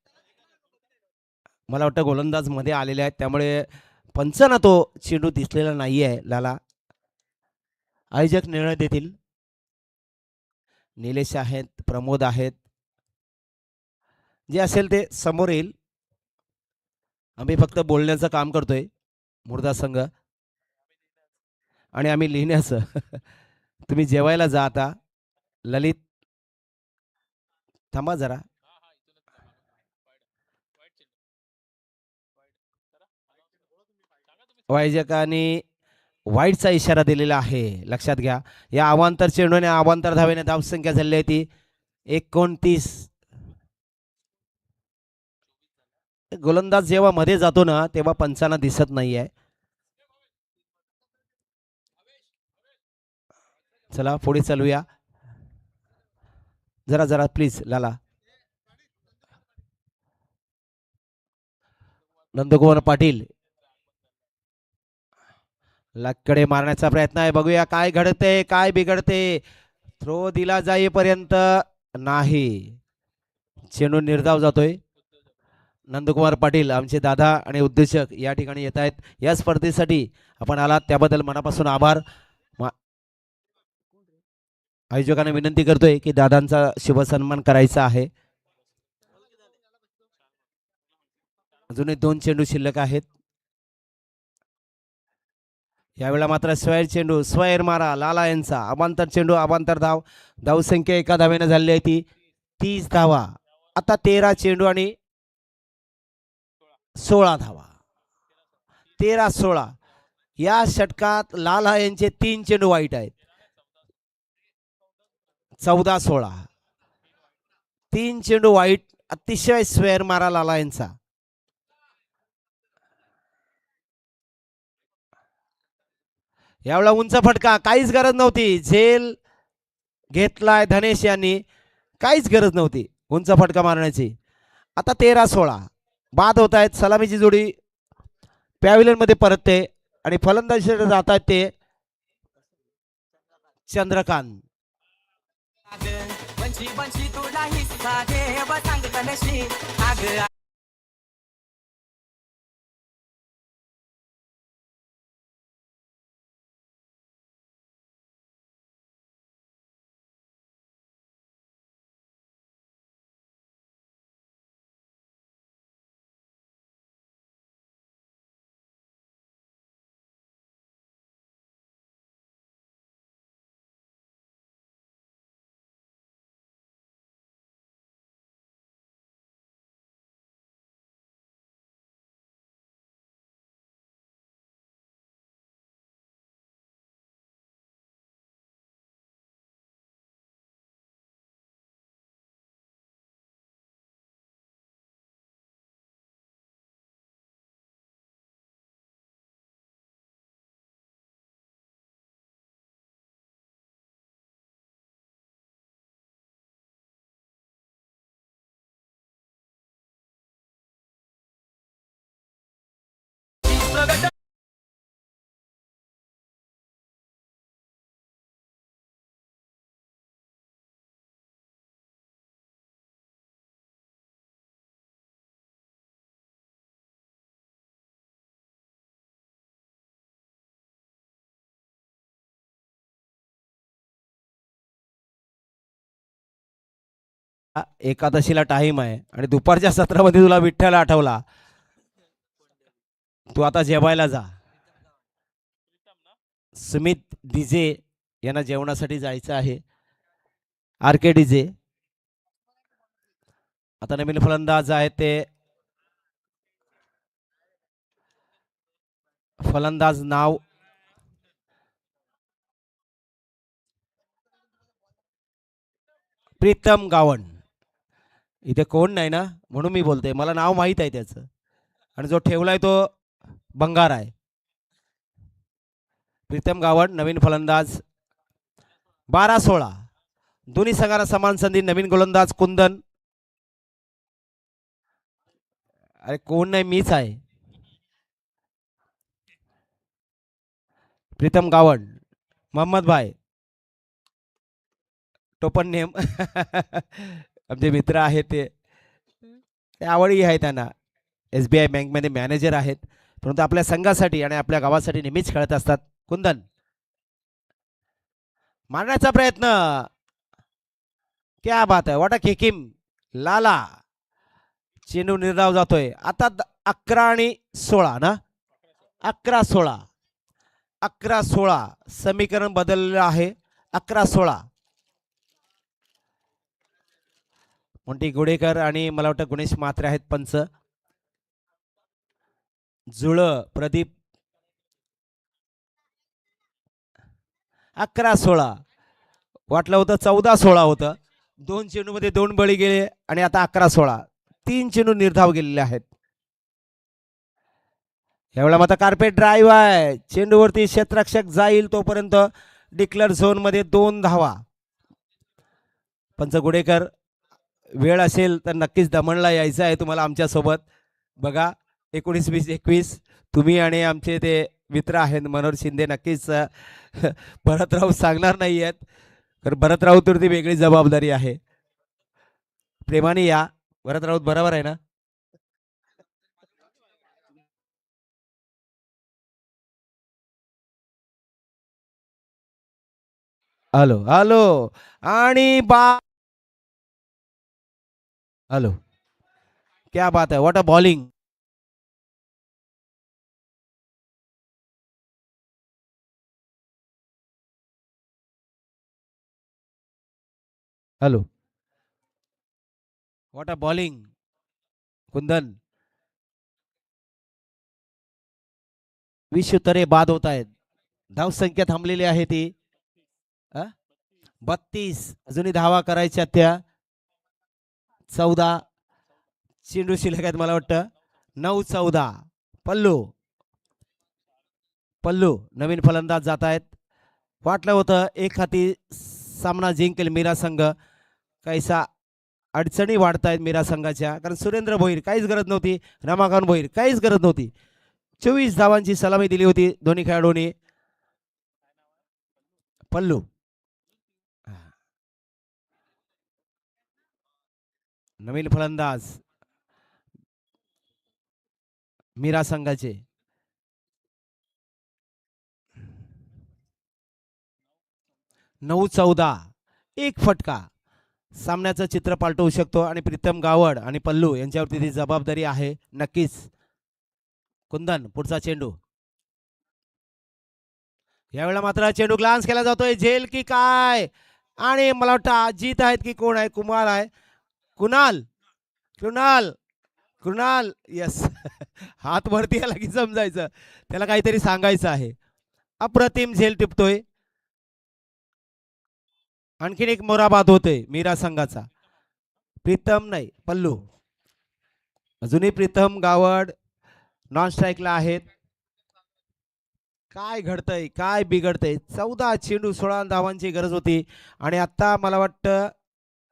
मला वाटतं गोलंदाज मध्ये आलेले आहेत, त्यामुळे पंचांना तो चेंडू दिसलेला नाही आहे. लाला आयोजक निर्णय देतील. निलेश आहेत, प्रमोद आहेत, जे असेल ते समोर येईल. आम्ही फक्त बोलण्याचं काम करतोय मुर्दा संघ, आणि आम्ही लिहिण्याचं. तुम्ही जेवायला जा आता. ललित थांबा जरा. आयोजकांनी वाईटचा इशारा दिलेला आहे, लक्षात घ्या. या अवांतर चेंडूने अवांतर धावेने धावसंख्या झाली आहे ती 29. गोलंदाज जेव्हा मध्ये जातो ना तेव्हा पंचांना दिसत नाहीये. चला पुढे चालूया. जरा जरा प्लीज लाला. नंदकुमार पाटील लाकडे मारण्याचा प्रयत्न आहे. बघूया काय घडते, काय बिघडते. थ्रो दिला जाईपर्यंत नाही, चेंडू निर्धाव जातोय. नंदकुमार पाटील आमचे दादा आणि उद्योजक या ठिकाणी येत आहेत. या स्पर्धेसाठी आपण आलात त्याबद्दल मनापासून आभार. आयोजकांना विनंती करतोय की दादांचा शुभ सन्मान करायचा आहे. अजूनही 2 चेंडू शिल्लक आहेत. यावेळेला मात्र स्वैर चेंडू, स्वैर मारा लाला यांचा. अबांतर चेंडू, अबांतर धाव. धावसंख्या एका धावेने झालेली आहे ती 30 धावा. आता 13 चेंडू आणि 16 धावा. 13-16. या षटकात लाला यांचे 3 चेंडू वाईट आहेत. 14-16. 3 चेंडू वाईट. अतिशय स्वैर मारा लाला यांचा. यावेळेला उंच फटका, काहीच गरज नव्हती. झेल घेतलाय धनेश यांनी, काहीच गरज नव्हती उंच फटका मारण्याची. आता 13-16 बाद होत आहेत. सलामीची जोडी पॅव्हिलियन मध्ये परतते आणि फलंदाजी जात आहेत ते चंद्रकांत. एकादशीला टाइम आहे आणि दुपारच्या सत्रामध्ये तुला विठ्ठल आठवला. तू आता जेवायला जा. सुमित डीजे यांना जेवणासाठी जायचं आहे. आर के डीजे. आता नवीन फलंदाज आहेत ते फलंदाज नाव प्रीतम गावण. इथे कोण नाही ना म्हणून मी बोलते, मला नाव माहित आहे त्याचं, आणि जो ठेवलाय तो बंगार आहे. प्रीतम गावण नवीन फलंदाज. 12-16 दोन्ही संघांना समान संधी. नवीन गोलंदाज कुंदन. अरे कोण नाही, मीच आहे. प्रीतम गावण, मोहम्मद भाई टोपण नेम. आमचे मित्र आहेत ते आवडी आहे त्यांना. SBI बँकमध्ये मॅनेजर आहेत, परंतु आपल्या संघासाठी आणि आपल्या गावासाठी नेहमीच खेळत असतात. कुंदन मारण्याचा प्रयत्न, क्या बात आहे, वाटा किकिम. लाला चेंडू निर्धाव जातोय. आता 11 आणि 16 ना, 11-16, 11-16 समीकरण बदललेलं आहे. 11-16 मोंटी गुडेकर आणि मला वाटतं गुणेश म्हात्रे आहेत पंच. जुळ प्रदीप. 11-16 वाटलं होतं 14-16 होतं. 2 चेंडूमध्ये 2 बळी गेले आणि आता 11-16 3 चेंडू निर्धाव गेलेले आहेत. यावेळेला मात्र कार्पेट ड्राईव्ह आहे. चेंडूवरती क्षेत्ररक्षक जाईल तोपर्यंत डिक्लेअर झोन मध्ये 2 धावा. पंच गुडेकर, वेळ असेल तर नक्कीच दमणला यायचं आहे तुम्हाला आमच्या सोबत. बघा 19-20-21 तुम्ही आणि आमचे ते मित्र आहेत मनोहर शिंदे नक्कीच भरतराव सांगणार नाही आहेत, कारण भरतराव तर ती वेगळी जबाबदारी आहे. प्रेमाने या भरतराव, बरोबर आहे ना? हॅलो हॅलो आणि हॅलो, क्या बात है, what a bowling. Hello, what a bowling. Kundan 20 तरे बाद होत आहेत. धाव संख्या थांबलेली आहे ती 32. अजूनही धावा करायच्या त्या 14. चेंडू शिल्लक आहेत मला वाटतं 9-14. पल्लू पल्लू नवीन फलंदाज जात आहेत. वाटलं होतं एक हाती सामना जिंकेल मीरा संघ. काहीसा अडचणी वाढत आहेत मीरा संघाच्या, कारण सुरेंद्र भोईर काहीच गरज नव्हती, रमाकांत भोईर काहीच गरज नव्हती. 24 धावांची सलामी दिली होती दोन्ही खेळाडूंनी. पल्लू नवीन फलंदाज मीरा संघाचे. 9-14 एक फटका सामन्याचं चित्र पालटवू शकतो आणि प्रीतम गावड आणि पल्लू यांच्यावरती ती जबाबदारी आहे नक्कीच. कुंदन पुढचा चेंडू. यावेळेला मात्र चेंडू ग्लान्स केला जातोय. झेल की काय, आणि मला वाटतं अजित आहेत की कोण आहे, कुमार आहे, कुणाल कुणाल कुणाल यस हात वरती आला की समजायचं त्याला काहीतरी सांगायचं आहे. अप्रतिम झेल टिपतोय. आणखीन एक मोराबाद होतोय मीरा संघाचा. प्रीतम नाही, पल्लू. अजूनही प्रीतम गावड नॉन स्ट्राईकला आहेत. काय घडतंय, काय बिघडतंय. 14 चेंडू 16 धावांची गरज होती आणि आता मला वाटतं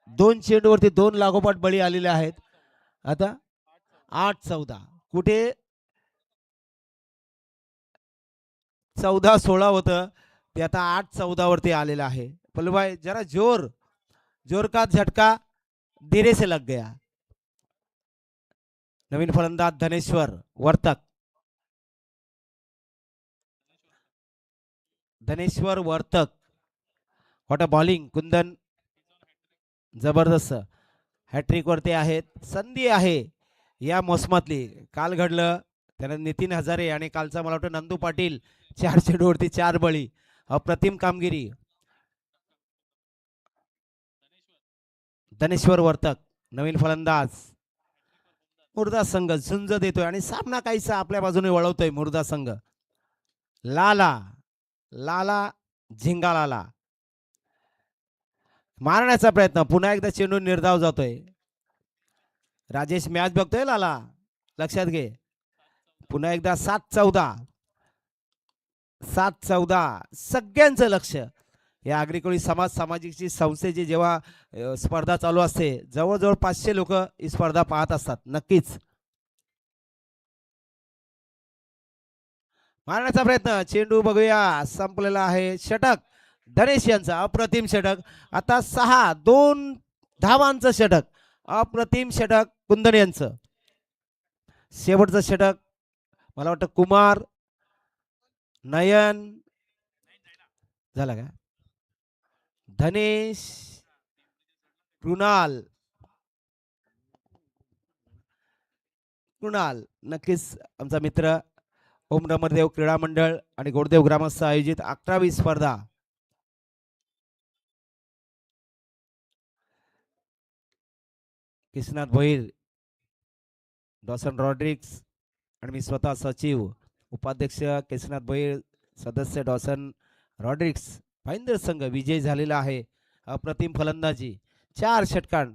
2 चेंडूवरती 2 लागोपाठ बळी आलेले आहेत. आता 8-14 कुठे 14-16 होतं ते आता 8-14 वरती आलेलं आहे. पल्लूभाई जरा जोर का झटका धीरे से लग गया. नवीन फलंदाज Dhaneshwar Vartak. Dhaneshwar Vartak, what a bowling. Kundan जबरदस्त हॅट्रिक वरती आहेत. संधी आहे या मोसमातली. काल घडलं त्यानं नितीन हजारे आणि कालचा मला वाटतं नंदू पाटील 4 चेंडूवरती 4 बळी. अप्रतिम कामगिरी. धनेश्वर वर्तक नवीन फलंदाज. मुर्दा संघ झुंज देतोय आणि सामना काहीसा आपल्या बाजूने वळवतोय मुर्दा संघ. लाला लाला झिंगा लाला मारण्याचा प्रयत्न. पुन्हा एकदा चेंडू निर्धाव जातोय. राजेश मॅच बघतोय लाला, लक्षात घे. पुन्हा एकदा 7-14 7-14 सगळ्यांचं लक्ष या आग्रिकोळी सामाजिकची संस्थेची जेव्हा स्पर्धा चालू असते जवळजवळ 500 लोक ही स्पर्धा पाहत असतात. नक्कीच मारण्याचा प्रयत्न. चेंडू बघूया संपलेला आहे. षटक धनेश यांचा, अप्रतिम षटक. आता 6-2 धावांचं षटक. अप्रतिम षटक कुंदन यांचं. शेवटचं षटक मला वाटतं कुमार नयन झाला का धनेश कृणाल कृणाल नक्कीच आमचा मित्र ओम रमरदेव क्रीडा मंडळ आणि गोडदेव ग्रामस्थ आयोजित 11वी स्पर्धा किसनाथ भोईर डॉसन रॉड्रिक्स आणि मी स्वतः सचिव उपाध्यक्ष केशनाथ भोईर सदस्य डॉसन रॉड्रिक्स भाईंदर संघ विजय झालेला आहे. अप्रतिम फलंदाजी 4 षटकां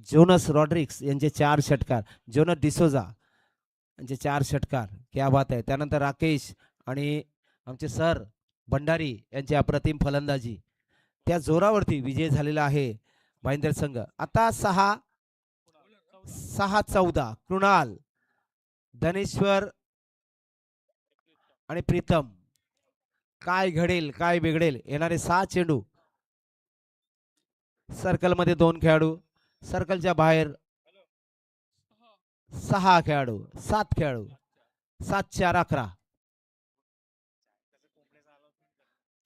जोनस रॉड्रिक्स यांचे 4 षटकार जोनस डिसोजा यांचे 4 षटकार क्या बात आहे. त्यानंतर राकेश आणि आमचे सर भंडारी यांची अप्रतिम फलंदाजी त्या जोरावरती विजय झालेला आहे भाईंदर संघ. आता 6-14 कृणाल धनेश्वर आणि प्रीतम काय घडेल काय बिघडेल. येणारे 6 चेंडू सर्कल मध्ये 2 खेळाडू सर्कलच्या बाहेर 6 खेळाडू 7 खेळाडू 7-4-11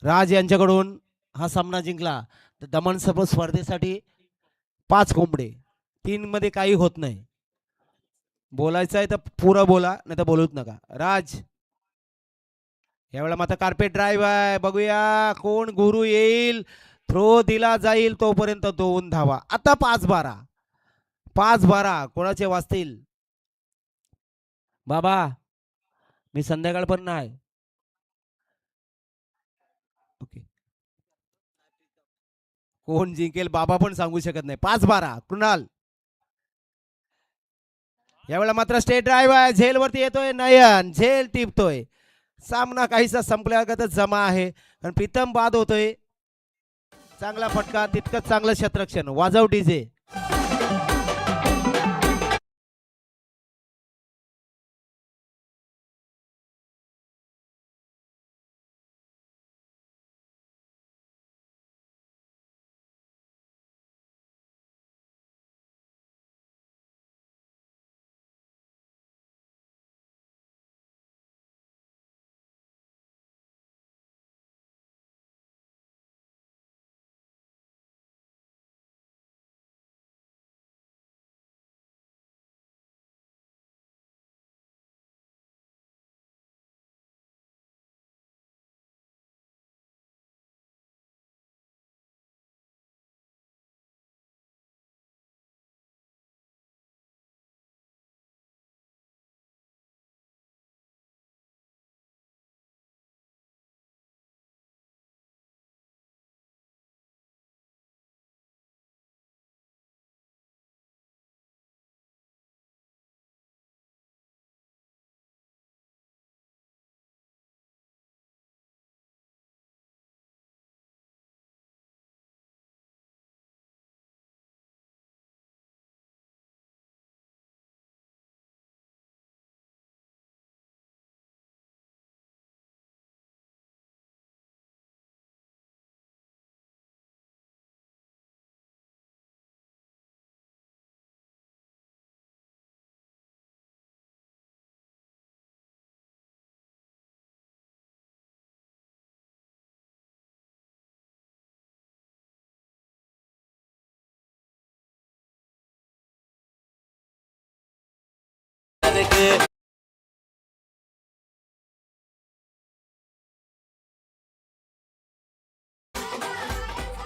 राज यांच्याकडून हा सामना जिंकला तर दमण सभा स्पर्धेसाठी 5 कोंबडे 3 मध्ये काही होत नाही. बोलायचं आहे तर पुरा बोला नाही तर बोलूच नका. राज यावेळेला मात्र कार्पेट ड्राईव्ह आहे. बघूया कोण गुरु येईल. थ्रो दिला जाईल तोपर्यंत 2 धावा. आता 5-12 कोणाचे वाचतील बाबा. मी संध्याकाळ पण नाही ओके. कोण जिंकेल बाबा पण सांगू शकत नाही. 5-12 कृणाल यावेळेला मात्र स्टेट ड्राईव्ह आहे. झेल वरती येतोय नयन झेल टिपतोय. सामना काहीसा संपल्यागतच जमा आहे कारण प्रीतम बाद होतोय. चांगला फटका तितकंच चांगलं क्षेत्ररक्षण. वाजव डीजे.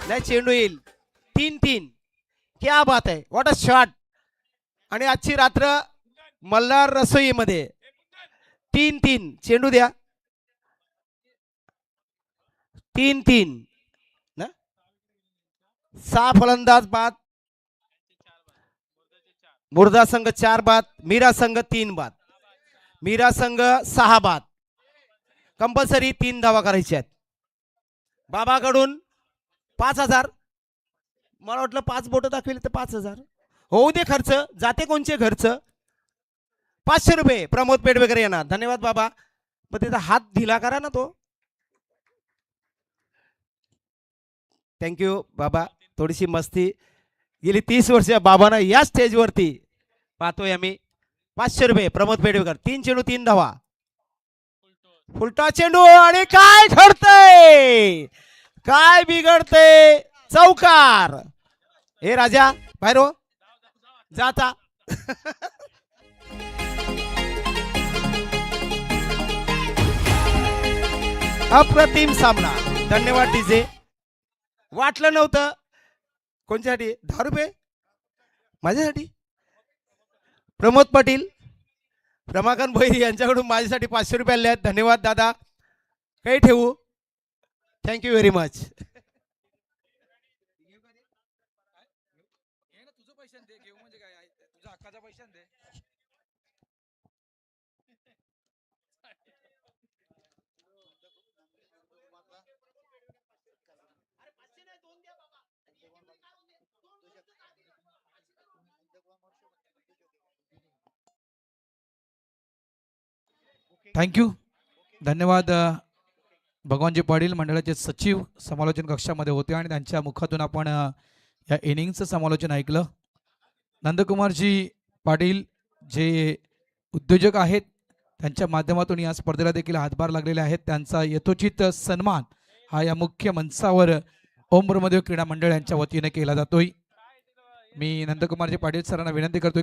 नाही चेंडू येईल. 3-3 क्या बात आहे. What a shot. आणि आजची रात्र मल्हार रसोईमध्ये 3-3 चेंडू द्या. 3-3 ना 6 फलंदाज बाद. मुर्दा संघ 4 बाद. मीरा संघ 3 बाद. मीरा संघ 6 बाद. कंपल्सरी 3 धावा करायच्या आहेत. बाबाकडून 5,000 मला वाटलं 5 बोटं दाखविले तर 5,000 होऊ दे खर्च. जाते कोणचे खर्च. 500 रुपये प्रमोद पेडवेकर येणार. धन्यवाद बाबा. मग त्याचा हात ढिला करा ना तो. थँक्यू बाबा. थोडीशी मस्ती. गेली 30 वर्ष बाबांना या स्टेजवरती पाहतोय आम्ही. 500 रुपये प्रमोद पेडवेकर. 3 चेंडू 3 धावा. फुलटा चेंडू आणि काय घडतंय. काय बिघडतंय. चौकार. हे राजा बाहेर हो. जाता. अप्रतिम सामना. धन्यवाद डीजे. वाटलं नव्हतं. कोणच्यासाठी 10 रुपये माझ्यासाठी. प्रमोद पाटील रमाकांत भैरी यांच्याकडून माझ्यासाठी 500 रुपये आले आहेत. धन्यवाद दादा. काही ठेवू. Thank you very much. थँक्यू. धन्यवाद. भगवानजी पाटील मंडळाचे सचिव समालोचन कक्षामध्ये होते आणि त्यांच्या मुखातून आपण या इनिंगचं समालोचन ऐकलं. नंदकुमारजी पाटील जे उद्योजक आहेत त्यांच्या माध्यमातून या स्पर्धेला देखील हातभार लागलेले आहेत. त्यांचा यथोचित सन्मान हा या मुख्य मंचावर ओम ब्रह्मदेव क्रीडा मंडळ यांच्या वतीने केला जातोय. मी नंदकुमारजी पाटील सरांना विनंती करतोय